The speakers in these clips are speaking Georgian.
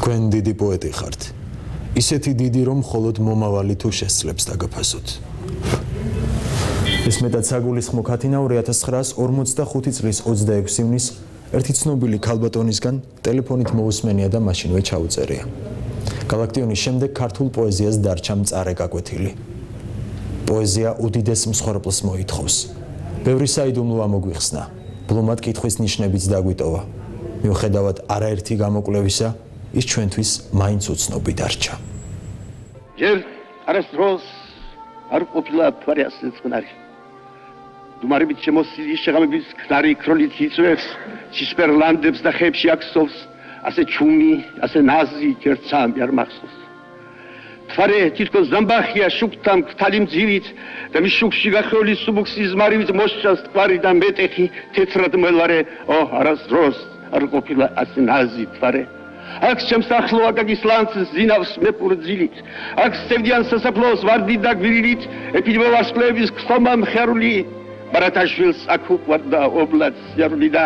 თქვენ დიდი პოეტი ხართ. ისეთი დიდი რომ მხოლოდ მომავალი თუ შესძლებს დაგაფასოთ. ეს მეტად საგულისხმო ქათინაო 1945 წლის 26 ივნის ერთი ცნობილი ქალბატონისგან ტელეფონით მოусმენია და მაშინვე ჩაუწერია. გალაქტიონის შემდეგ ქართულ პოეზიას დარჩა მწარე გაკვეთილი. პოეზია უდიდეს მსხვერპლს მოითხოვს. ბევრი საიდუმლო ამოგვიხსნა. ბლომად კითხვის ნიშნებიც დაგვიტოვა. მიუხედავად არაერთი გამოკვლევისა, ის ჩვენთვის მაინც უცნობი დარჩა. ჯერ არასდროს არ ყოფილა მთვარე ასე წყნარი. დუმარებით შემოსილი შეღამების ქნარი ქროლით იწვევს, ცისფერლანდებს და ხეებში აქსოვს, ასე ჩუმი, ასე ნაზი ჯერცამი არ მახსოვს. მთვარე თითქოს ზამბახია შუქთა მკთალი მძივით და მის შუქში გახეული სუბუქსის მარივით მოსჭას თვარი და მეტეხი თეთრად მელარე, არასდროს არ ყოფილა ასე ნაზი თვარე. აქ ჩემს ახლო აკაკის ლანცს ზინავს მეპურძილით, აქ სევდიან სასაფლაოს ვარდით და გვირილით, ეპიდემიოლოგების ხსომა მხარული, ბარათაშვილს აქ უყვარდა ობლად სიარული და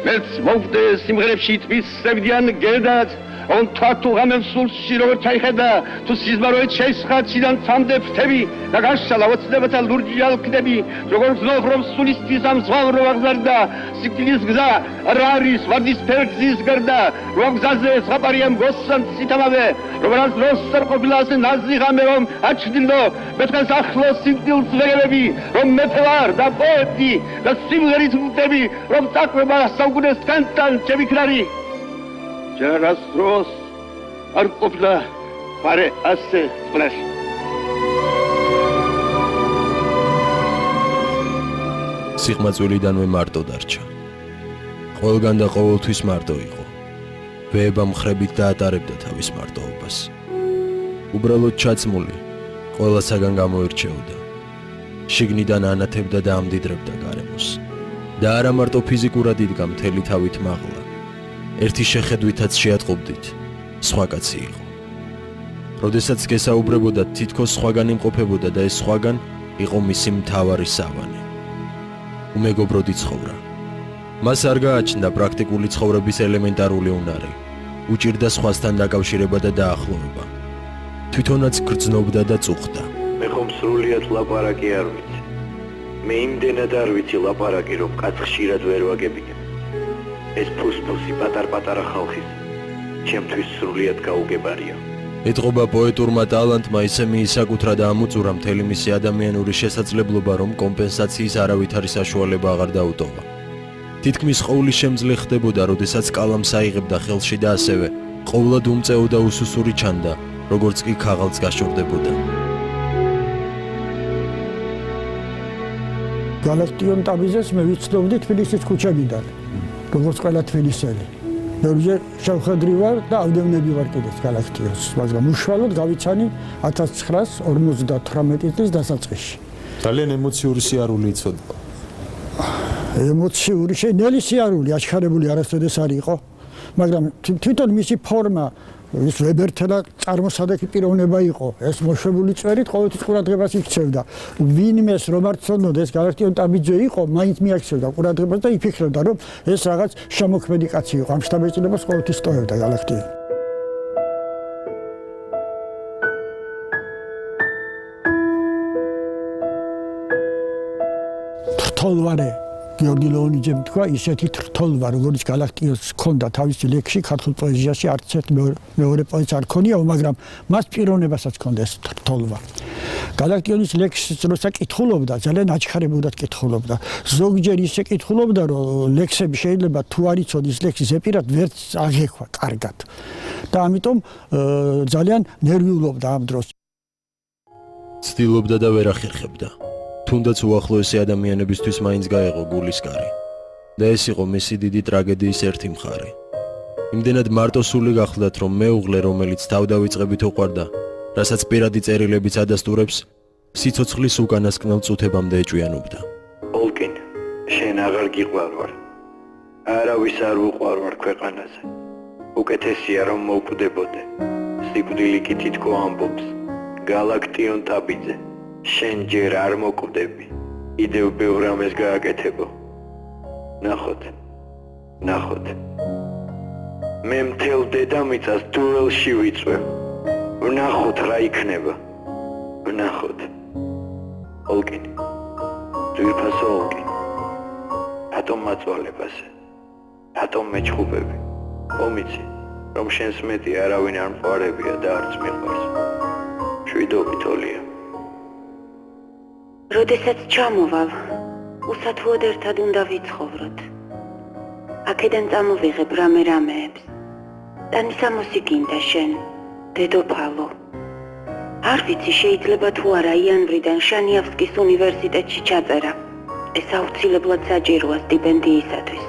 მეც მოვდე სიმღერებში თმის სევდიან გედად, on თათუ გამემსულში როგორ ჩაიხედა, თუ სიზმაროეთ შეისხაციდან ცამდე ფრთები და გაშალა ოცნებათა ლურჯი ალკდები, როგორ გზნով რომ სულისთვის ამ ზღვაურ აღზარდა, სიკვდილის გზა არ არის ვარდის ფერგზის გარდა, რომ გზაზე ზღაპარია მგოსან ციტამავე, რომ არ დროს არ ყოფილა ასე ნაზი ღამე რომ აჩნდილო, მეთხეს ახლოს სიკვდილს ვეგებები, რომ მეფე ვარ და პოეტი და სიმღერით ვმტები, რომ წაყვება საუკუნეს თქვენთან ჩემი ქნარი. ჯერასდროს არ ყოფილა ფარე ასე წყნარი. სიღმაწვილიდანვე მარტო დარჩა. ყველგან და ყოველთვის მარტო იყო. ვეება მხრებით დაატარებდა თავის მარტოობას. უბრალოდ ჩაცმული, ყველასაგან გამოირჩეოდა. შიგნიდან ანათებდა და ამდიდრებდა გარემოს. და არა მარტო ფიზიკურად იდგა მთელი თავით მაღლა. ერთი შეხედვითაც შეატყობდით, სხვა კაცი იყო. როდესაც გესაუბრებოდა, თითქოს სხვაგან იმყოფებოდა და ეს სხვაგან იყო მისი მთავარი სავანე. უმეგობროდ იცხოვრა. მას არ გააჩნდა პრაქტიკული ცხოვრების ელემენტარული უნარი. უჭირდა სხვასთან დაკავშირება და დაახლოვება. თვითონაც გრძნობდა და წუხდა. მე ხომ სრულიად ლაპარაკი არ ვიცი. მე იმდენად არ ვიცი ლაპარაკი, რომ კაც ხშირად ვერ ვაგებინებ. ეს ფუსფუსი პატარ-პატარა ხალხის ჩემთვის სრულიად გაუგებარია. ეთყობა პოეტურმა ტალანტმა ისე მიისაკუთრა და ამოწურა მთელი მისი ადამიანური შესაძლებლობა, რომ კომპენსაციის არავითარი საშუალება აღარ დაუტოვა. თითქმის ყოველი შემძლე ხდებოდა, როდესაც კალამს აიღებდა ხელში და ასევე ყოვლად უმწეო და უსუსური ჩანდა, როგორც კი ქაღალდს გაშორდებოდა. გალაქტიონ ტაბიძეს მე ვიცნობდი თბილისის ქუჩებიდან. როგორც ყველა თბილისელი. ბევრჯერ შევხედრი ვარ და ავდევნები ვარ კიდეც გალაქტიონს, მაგრამ უშუალოდ გავიცანი 1958 წლის დასაწყისში. ძალიან ემოციური სიარული იცოდა. ემოციური ნელი სიარული აჩქარებული არასოდეს არ იყო, მაგრამ თვითონ მისი ფორმა ის ვებერთელა წარმოსადეგი პიროვნება იყო. ეს მოშვებული წერით ყოველთვის ყურადღებას იქცევდა. ვინმეს რომ არ ცნობდეს გალაქტიონ ტაბიძე იყო, მაინც მიაქცევდა ყურადღებას და იფიქრებდა, რომ ეს რაღაც შემოქმედი კაცი იყო. ამ შთაბეჭდილებას ყოველთვის ტოვებდა გალაქტიონი. თრთოლვარე გიორგი ლეონიძემ თქვა, ისეთი თრთოლვა, როგორც გალაქტიონს ჰქონდა თავისი ლექსი ქართულ პოეზიაში, არც ერთ მეორე პოეტს არ ჰქონია, მაგრამ მას პიროვნებასაც ჰქონდა ეს თრთოლვა. გალაქტიონის ლექსს როცა კითხულობდა, ძალიან აჩქარებულად კითხულობდა. ზოგჯერ ისე კითხულობდა, რომ ლექსები შეიძლება თუ არ იცოდეს ლექსის ეპირად ვერც აღექვა კარგად. და ამიტომ ძალიან ნერვიულობდა ამ დროს. ცდილობდა და ვერ ახერხებდა. თუნდაც უახლოესი ადამიანებისთვის მაინც გაეღო გულისკარი. და ეს იყო მისი დიდი ტრაგედიის ერთი მხარე. იმდენად მარტოსული გახლდათ, რომ მეუღლე, რომელიც თავდავიწყებით უყვარდა, რასაც პირადი წერილებიც ადასტურებს, სიცოცხლის უკანასკნელ წუთებამდე ეჭვიანობდა. ოლკინ, შენ აღარ გიყვარ ვარ. არავის არ უყვარ ვარ ქვეყანაზე. უკეთესია რომ მოვკვდებოდე. სიკვდილი კი თითქო ამბობს. გალაქტიონ ტაბიძე. შენ ჯერ არ მოკვდები, იდევ ბევრ რამეს გააკეთებო. ნახოთ. მე მთელ დედამიწას დუელში ვიწვევ. ვნახოთ რა იქნება. ვნახოთ. ოლკინი. ძვირფასო ოლკინი. რატომ მაწვალებაზე? რატომ მეჩხუბები? მომიცი, რომ შენს მეტი არავინ არ მყარებია და არც მიყვარს. შვიდობით ოლია. როდესაც ჩამოვალ, უსათუოდ ერთად უნდა ვიცხოვროთ. აქედან წამოვიღებ რამეებს. ტანისამოსი გინდა შენ, დედოფალო. არ ვიცი შეიძლება თუ არა იანვრიდან შანიავსკის უნივერსიტეტში ჩაწერა. ეს აუცილებლად საჭიროა სტიპენდიისათვის.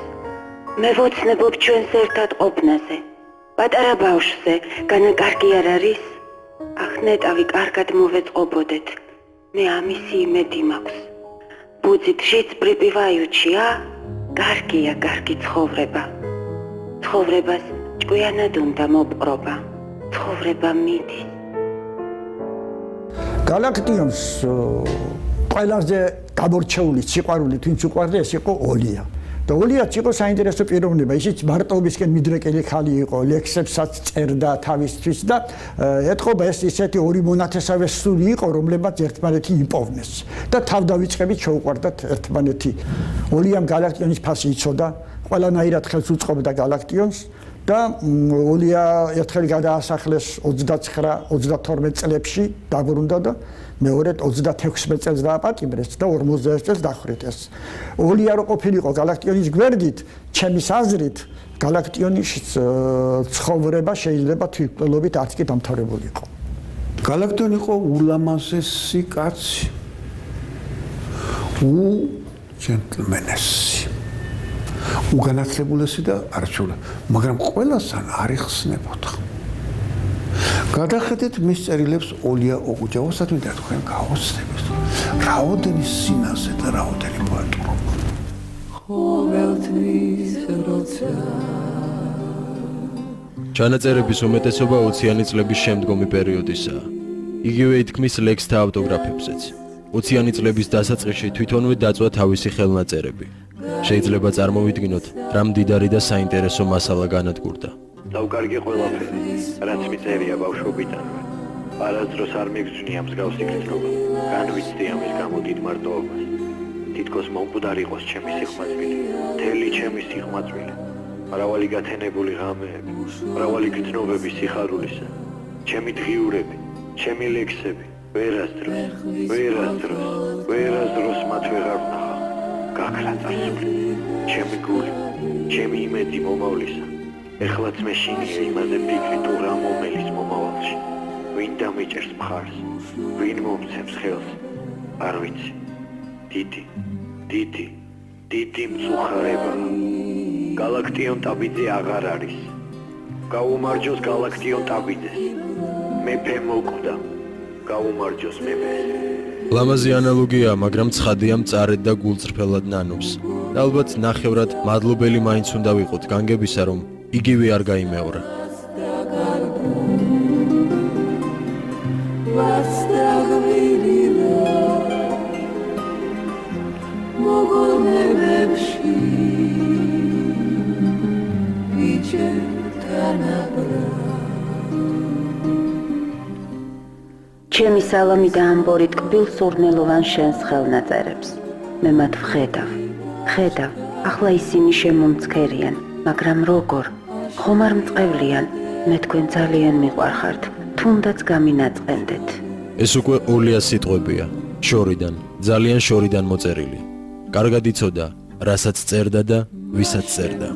მე ვოცნებობ ჩვენს ერთად ყოფნაზე. პატარა ბავშვზე, განა კარგი არ არის? ახ ნეტავი კარგად მოვეწყობოდეთ. მე ამისი იმედი მაქვს. ბუძით ჟიც პრიპივაიუჩია? კარგია, კარგი ცხოვრება. ცხოვრებას ჭკვიანად უნდა მოპყრობა. ცხოვრება მიდის. გალაქტიონს ყველაზე გამორჩეული სიყვარული თვინც უყვარდა ეს იყო ოლია. და ოლიაც იყო საინტერესო პიროვნება, ისიც მარტოობისკენ მიდრეკილი ხალი იყო, ლექსებსაც წერდა თავისთვის და ეთყობა ეს ისეთი ორი მონათესავე სული იყო, რომლებმაც ერთმანეთი იპოვნეს და თავდავიწყებით შეუყვარდათ ერთმანეთი. ოლიამ გალაქტიონის ფასი იცოდა, ყველანაირად ხელს უწყობდა გალაქტიონს და ოლია ერთხელ გადაასახლეს 29-32 წლებში დაბრუნდა და მეორედ 36 წელს დააპატიმრეს და 41 წელს დახვრიტეს. ოლია რო ყოფილიყო გალაქტიონის გვერდით, ჩემის აზრით, გალაქტიონის ცხოვრება შეიძლება თვითმკვლელობით არც კი დამთავრებულიყო. გალაქტიონ იყო ულამაზესი კაცი. ჯენტლმენესი. უგანათლებულესი და არჩეული, მაგრამ ყველასთან არ იხსნებოდა. გადახედეთ მის წერილებს ოლია ოღუჯავასაც მინდა თქვენ გაოცნებით. რაოდენი სინაზე და რაოდენი პოეტურობა. ჩანაწერების უმეტესობა 20-იანი წლების შემდგომი პერიოდისაა. იგივე ითქმის ლექსთა ავტოგრაფებზეც. 20-იანი წლების დასაწყისში თვითონვე დაწვა თავისი ხელნაწერები. შეიძლება წარმოვიდგინოთ, რა მდიდარი და საინტერესო მასალა განადგურდა. დავკარგე ყველაფერი, რაც მიწერია ბავშვობიდანვე. არასდროს არ მიგზვნია მსგავსი გრძნობა. განვიცდი ამის გამო დიდ მარტოობას. თითქოს მომკვდარ იყოს ჩემი სიხმაწვილი, მთელი ჩემი სიხმაწვილი. მრავალი გათენებული ღამეები, მრავალი გრძნობები სიხარულისა. ჩემი დღიურები, ჩემი ლექსები, ვერასდროს მათ ვეღარ ვნახავ. გაქრა წარსული, ჩემი გული, ჩემი იმედი მომავლისა. ეხლაც მეშინია იმაზე ფიქრი თუ რა მომელის მომავალში. ვინ დამიჭერს მხარს, ვინ მომცემს ხელს, არ ვიცი. დიდი მწუხარება. გალაქტიონ ტაბიძე აღარ არის. გაუმარჯოს გალაქტიონ ტაბიძეს. მეფე მოკვდა. გაუმარჯოს მეფეს. ლამაზი ანალოგია, მაგრამ ცხადია მწარედ და გულწრფელად ნანობს. და ალბათ ნახევრად მადლობელი მაინც უნდა ვიყოთ განგებისა, რომ იგივე არ გაიმეორა. ჩემი სალამი და ამბორი ტკბილ სურნელოვან შენს ხელნაწერებს. მე მათ ვხედავ, ახლა ისინი შემომცქერიან, მაგრამ როგორ? ხომ არ მწყევლიან, მე თქვენ ძალიან მიყვარხართ, თუნდაც გამინაწყენდეთ. ეს უკვე ოლიას სიტყვებია, შორიდან, ძალიან შორიდან მოწერილი. კარგად იცოდა, რასაც წერდა და ვისაც წერდა.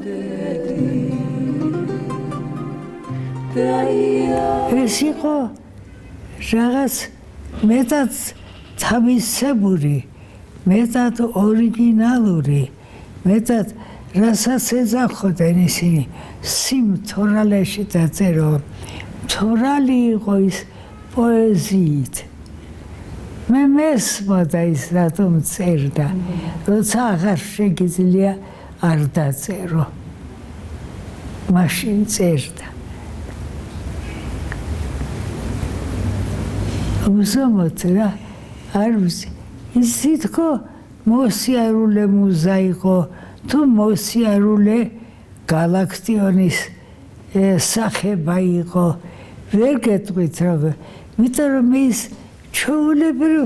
ეს იყო რაღაც მეტად თავისებური, მეტად ორიგინალური, მეტად რასაც ეძახოდნენ ისინი სიმთორალეში დაწერო. თორალი იყო ის პოეზიით. მე მესმოდა ის რატომ წერდა, როცა აღარ შეგიძლია არ დაწერო. მაშინ წერდა. უზომოთ რა, არ ვიცი, ის თითქო მოსიარულე მუზა იყო, თუ მოსიარულე გალაქტიონის სახება იყო. ვერ გეტყვით რომ, იმიტომ რომ ის ჩვეულებრივ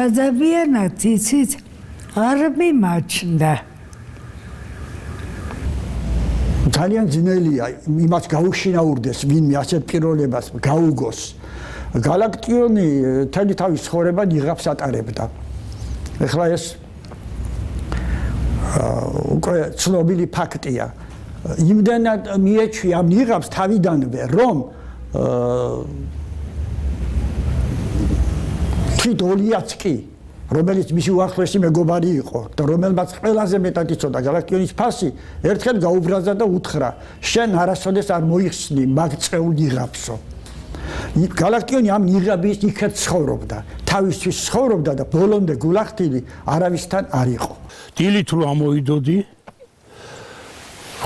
ადამიანად იცით არ მიმაჩნდა. ძალიან ძნელია იმას გაუშინაურდეს ვინმე ასეთ პიროვნებას გაუგოს. გალაქტიონი თელი თავის ცხოვრება ნიღაბს ატარებდა. ეხლა ეს უკვე ცნობილი ფაქტია. იმდენად მიეჩვია ამ ნიღაბს თავიდანვე, რომ თვით ოლიაც კი, რომელიც მისი უახლოესი მეგობარი იყო და რომელმაც ყველაზე მეტად იცოდა გალაქტიონის ფასი, ერთხელ გაუბრაზდა და უთხრა: შენ არასოდეს არ მოიხსნი მაგ წეულ ნიღაბსო. გალაქტიონი ამ ნიღაბის იქეთ ცხოვრობდა, თავისთვის ცხოვრობდა და ბოლომდე გულახდილი არავისთან არ იყო. დილით რო ამოვიდოდი,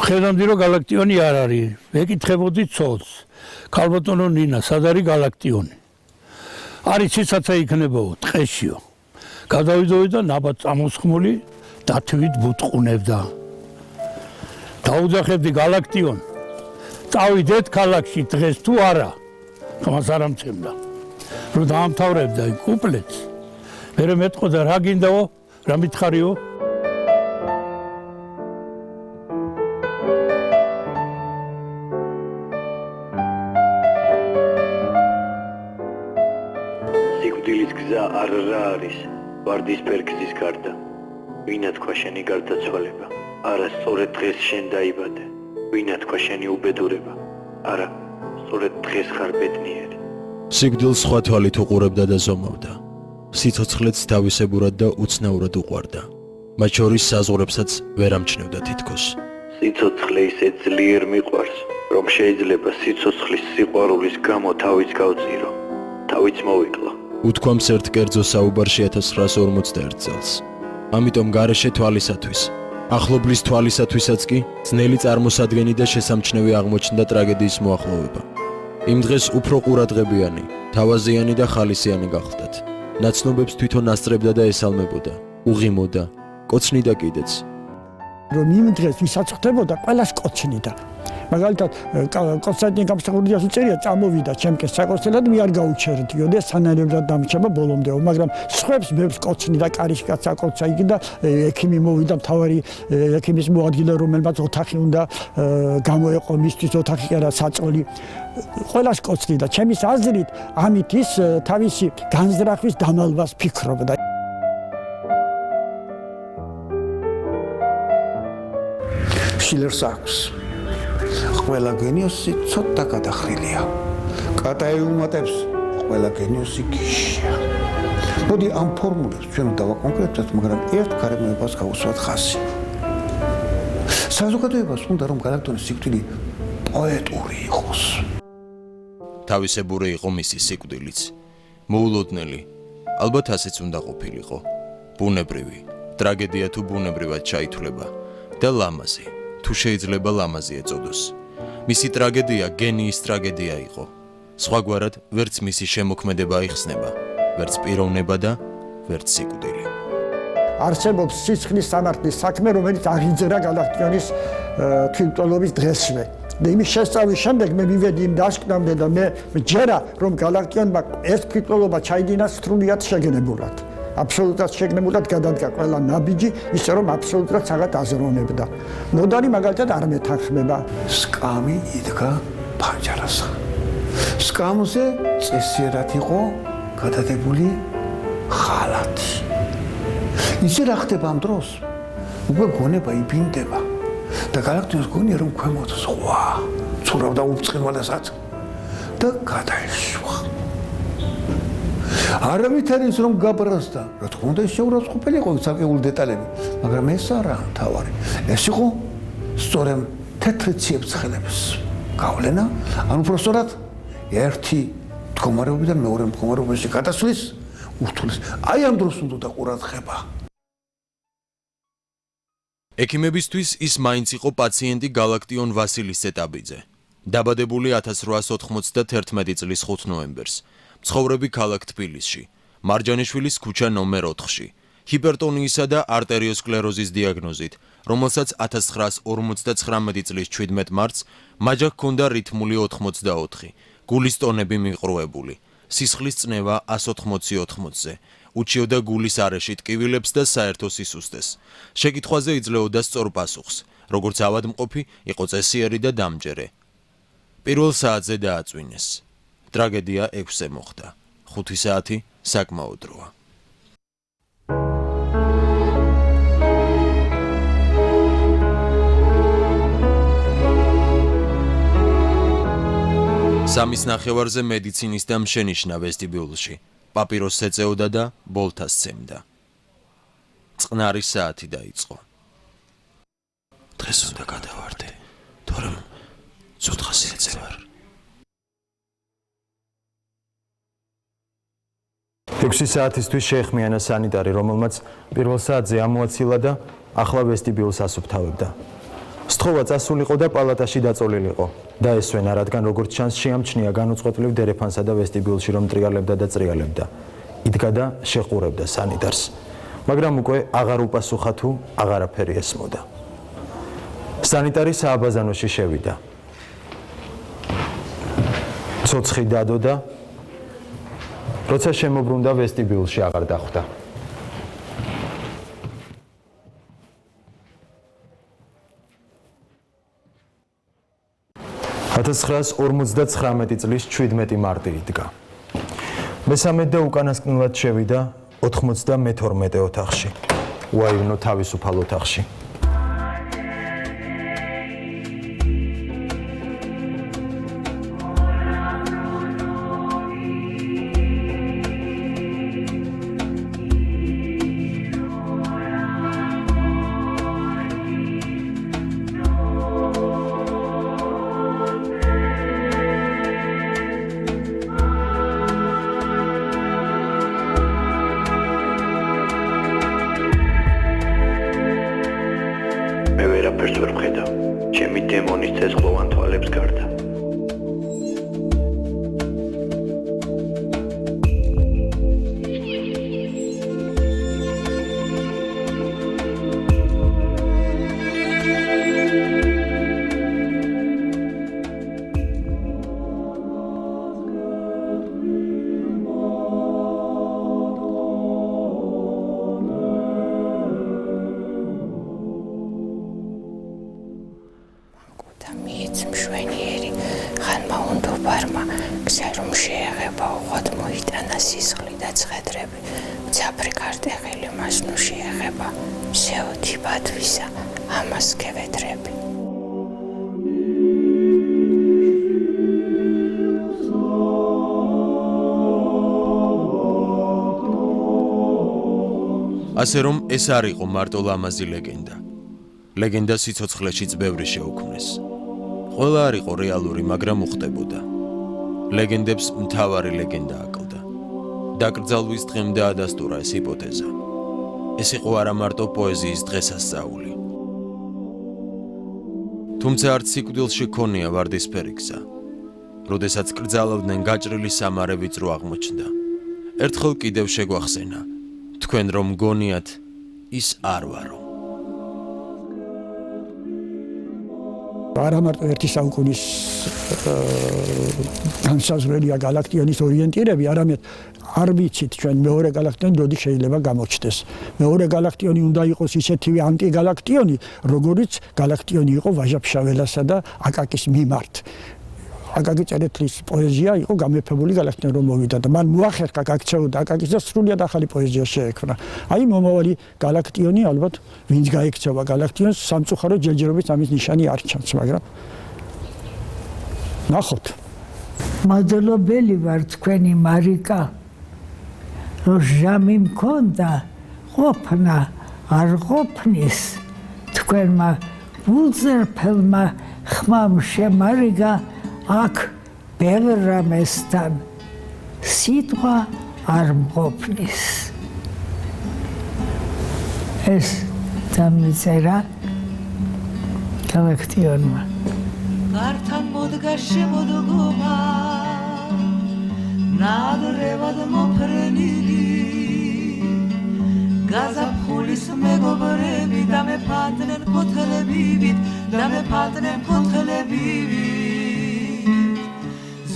ხედავდი რომ გალაქტიონი არ არის, ეკითხებოდი ცოლს: ქალბატონო ნინა, სად არის გალაქტიონი? არის ციცაცა იქნებაო, ტყეშიო. გადავიდოდი და ნაბად წამოსხმული დათვით ბუტყუნებდა. დაუძახებდი გალაქტიონ. წავიდეთ ქალაქში დღეს თუ არა? თომას არ ამცემდა. რომ დაამთავრებდა იმ კუპლეტს. მერე მეტყოდა რა გინდაო? რა მითხარიო? სიკვდილის გზა არ არის. ვარდისფერ გზის გარდა, ვინა თქვა შენი გარდაცვალება, არა სწორედ დღეს შენ დაიბადე, ვინა თქვა შენი უბედურება, არა სწორედ დღეს ხარ ბედნიერი. სიკვდილს სხვა თვალით უყურებდა და ზომავდა. სიცოცხლეც თავისებურად და უცნაურად უყვარდა. მათ შორის საზღვრებსაც ვერ ამჩნევდა თითქოს. სიცოცხლე ისე ძლიერ მიყვარს, რომ შეიძლება სიცოცხლის სიყვარულის გამო თავიც გავწირო, თავიც მოვიკლო. უთქვამს ერთ კერძო საუბარში 1941 წელს. ამიტომ გარეშე თვალისათვის, ახლობლის თვალისათვისაც კი ძნელი წარმოსადგენი და შესამჩნევი აღმოჩნდა ტრაგედიის მოახლოვება. იმ დღეს უფრო ყურადღებიანი, თავაზიანი და ხალისიანი გახლდათ. ნაცნობებს თვითონ ასწრებდა და ესალმებოდა, უღიმოდა, კოცნიდა კიდეც. რომ იმ დღეს ვისაც ხდებოდა, ყველას კოცნიდა. მაგალითად, კონსტანტინ გამსახურდიას უწერია, წამოვიდა ჩემკენ საკოცელად, მე არ გაუჩერდიო და სანელებლად დამრჩება ბოლომდეო, მაგრამ სხვებს ბევრს კოცნიდა, კარიშკაც აკოცა იგი და ექიმი მოვიდა, მთავარი ექიმის მოადგილე, რომელმაც ოთახი უნდა გამოეყო მისთვის ოთახი კი არა საწოლი. ყველას კოცნიდა. ჩემის აზრით, ამით ის თავისი განზრახვის დამალვას ფიქრობდა. შილერს აქვს. ყველა გენიოსი ცოტა გადახრილია. კატაეუმატებს ყველა გენიოსი გიშია. მოდი ამ ფორმულებს ჩვენ დავაკონკრეტებთ, მაგრამ ერთ გარემოებას გავუსვათ ხაზი. საზოგადოებას უნდა რომ გალაქტიონის სიკვდილი პოეტური იყოს. თავისებური იყო მისი სიკვდილიც. მოულოდნელი, ალბათ ასეც უნდა ყოფილიყო. ბუნებრივი, ტრაგედია თუ ბუნებრივად ჩაითვლება და ლამაზი, თუ შეიძლება ლამაზი ეწოდოს. მისი ტრაგედია გენიის ტრაგედია იყო. სხვაგვარად ვერც მისი შემოქმედება იხსნება, ვერც პიროვნება და ვერც სიკვდილი. არსებობს სიცხლის სამართლის საქმე, რომელიც აღიძრა გალაქტიონის თვითმკვლელობის დღესვე. და იმის შესწავლის შემდეგ მე მივედი იმ დასკვნამდე და მე ჯერა რომ გალაქტიონმა ეს თვითმკვლელობა ჩაიდინა სრულად შეგნებულად. აბსოლუტურად შეგნებულად გადადგა ყველა ნაბიჯი, ისე რომ აბსოლუტურად საღად აზროვნებდა. ნოდარი მაგალითად არ მეთანხმება. სკამი იდგა ფანჯარასა. სკამზე წესიერად იყო გადადებული ხალათი. ისე რა ხდება ამ დროს? უკვე გონება იბინდება და გალაქტიონს გონია რომ ქვემოთ ზღვა, ცურავდა უბრწყინვალესაც და გადაეშვა. არავით არ ის რომ გაბრაზდა, რა თქმა უნდა შეურაცხყოფელი იყო ცალკეული დეტალები, მაგრამ ეს არა თავარი. ეს იყო სწორედ თეთრი ციებ-ცხელების გავლენა, ან უბრალოდ ერთი მდგომარეობიდან მეორე მდგომარეობაში გადასვლის ურთულეს. აი ამ დროს უნდა ყურადღება. ექიმებისთვის ის მაინც იყო პაციენტი გალაქტიონ ვასილის ზეტაბიძე. დაბადებული 1891 წლის 5 ნოემბერს. ცხოვრები ქალაქ თბილისში, მარჯანიშვილის ქუჩა ნომერ 4-ში, ჰიპერტონიისა და არტერიოსკლეროზის დიაგნოზით, რომელსაც 1959 წლის 17 მარტს მაჯა ჰქონდა რითმული 84, გულის ტონები მიყრუებული, სისხლის წნევა 180-80-ზე, უჩიოდა გულის არეში ტკივილებს და საერთო სისუსტეს. შეკითხვაზე იძლეოდა სწორ პასუხს, როგორც ავადმყოფი, იყო წესიერი და დამჯერე. პირველ საათზე დააწვინეს. ტრაგედია 6-ზე მოხდა. 5 საათი საკმაოდ დროა. სამის ნახევარზე მედიცინის და მშენიშნა ვესტიბიულში. პაპიროსს ეწეოდა და ბოლთას სცემდა. წყნარი საათი დაიწყო. დღეს უნდა გადავარდე, თორემ ცოტხასი ეწევარ. 6 საათისთვის შეეხმიანა სანიტარი, რომელმაც პირველ საათზე ამოაცილა და ახლა ვესტიბიულს ასუფთავებდა. სთხოვა წასულიყო და პალატაში დაწოლილიყო. დაესვენა, რადგან როგორც ჩანს შეამჩნია განუწყვეტლივ დერეფანსა და ვესტიბიულში რომ ტრიალებდა და წრიალებდა. იდგა და შეყურებდა სანიტარს. მაგრამ უკვე აღარ უპასუხა თუ აღარაფერი ესმოდა. სანიტარი სააბაზანოში შევიდა. ცოცხი დადო და როცა შემოbrunდა ვესტიბიულში აღარ დახვდა. $1959 წლის 17 მარტი იდგა. მესამე და უკანასკნელად შევიდა 92 ოთახში. უაივნო თავისუფალ ოთახში. ასე რომ ეს არ იყო მარტო ლამაზი ლეგენდა. ლეგენდა სიცოცხლეშიც ბევრი შეუქმნეს. ყველა არ იყო რეალური, მაგრამ უხდებოდა. ლეგენდებს მთავარი ლეგენდა აკლდა. დაკრძალვის დღემ დაადასტურა ეს ჰიპოთეზა. ეს იყო არა მარტო პოეზიის დღესასწაული. თუმცა არც სიკვდილში ქონია ვარდისფერი გზა. როდესაც კრძალავდნენ გაჭრილი სამარე ვიწრო აღმოჩნდა. ერთხელ კიდევ შეგვახსენა. თქვენ რომ გონიათ ის არ ვარო. არა მარტო ერთი საუკუნის განსაზღვრელია galaktionis ორიენტირები, არამედ არ ვიცით ჩვენ მეორე galaktioni როდი შეიძლება გამოჩნდეს. მეორე galaktioni უნდა იყოს ისეთივე ანტიგალაქტიონი, როგორიც galaktioni იყო ვაჟა-ფშაველასა და აკაკის მიმართ. აკაკი წერეთლის პოეზია იყო გამეფებული galaktioni რომ მოვიდა და მან მოახერხა გაქცეოდა აკაკის და სრულიად ახალი პოეზია შეექმნა. აი მომავალი galaktioni ალბათ ვინც გაიქცევა galaktionს სამწუხარო ჯერჯერობით ამის ნიშანი არ ჩანს, მაგრამ ნახოთ. მადლობელი ვარ თქვენი მარიკა, რომ ჟამი მქონდა ყოფნა არ ყოფნის თქვენმა გულზრფელმა ხმამ შემარიგა აქ ბევრ რამესთან სიტყვა არ მყოფნის. ეს დამიწერა galaktionმა. გართან მოდგა შემოდგომა ნადრევად მოფრენილი გაზაფხულის მეგობრები და მეფატნენ ფოთლებივით და მეფატნენ ფოთლებივით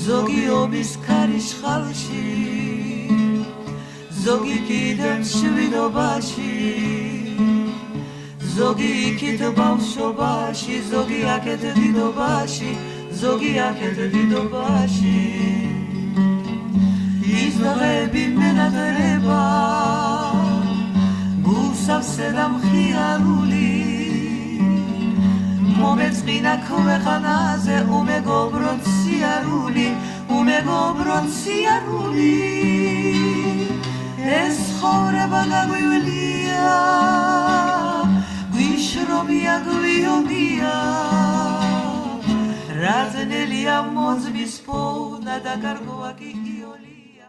ზოგი ობის ქარიშხალში ზოგი კიდევ მშვიდობაში ზოგი იქით ბავშვობაში ზოგი აქეთ დიდობაში ზოგი აქეთ დიდობაში ის დღეები მენატრება გულსავსე და მხიარული მომეწყინა ქვეყანაზე უმეგობროთ სიარული ეს ხოვრება გაგვივლია გვიშრომია გვიობია რაზნელია მოძმის ფონა და გარგოა კი იოლია